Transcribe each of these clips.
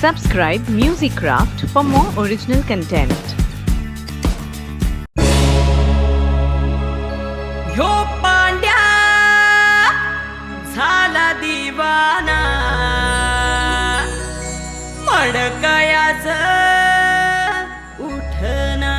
Subscribe Musicraft for more original content. ह्यो पांड्या झाला दिवाना मडकयाच उठना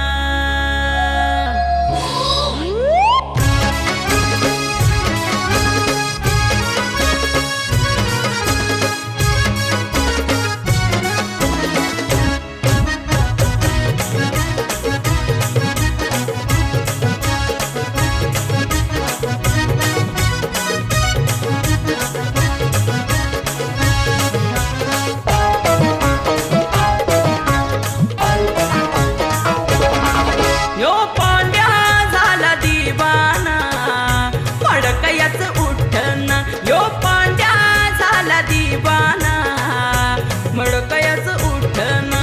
दिवाना मडकयाच उठना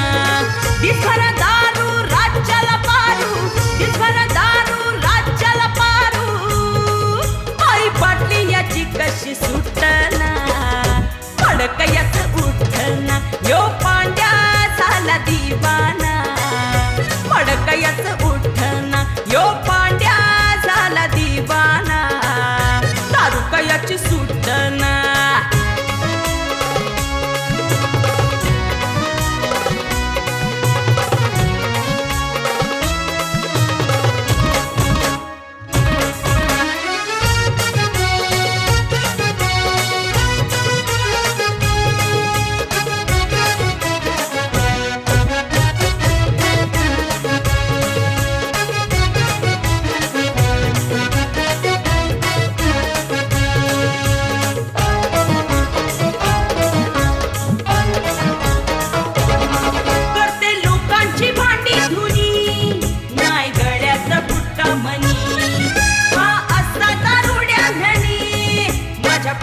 दिसभर दारू राज्याला पारू दिसभर दारू राज्याला पारू आई बाटली याची कशी सुटना मडकयाच उठना यो पांड्या झाला दिवाना मडकयाच उठना यो पांड्या झाला दिवाना दारू कयाची सुटना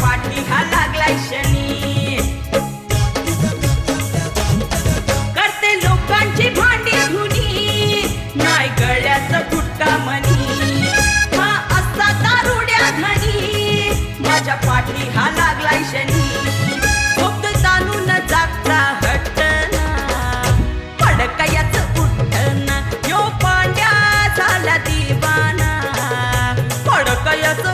पाठी हा लागलाय शनी करते लोकांची भांडी धुनी नाही गळ्याचा फुटका मनी हा असा दारुड्या घणी माझ्या पाठी हा लागलाय शनी फक्त जाणून जागता हटना मडकयाच उठना यो पांड्या झाला दिवाना मडकयाच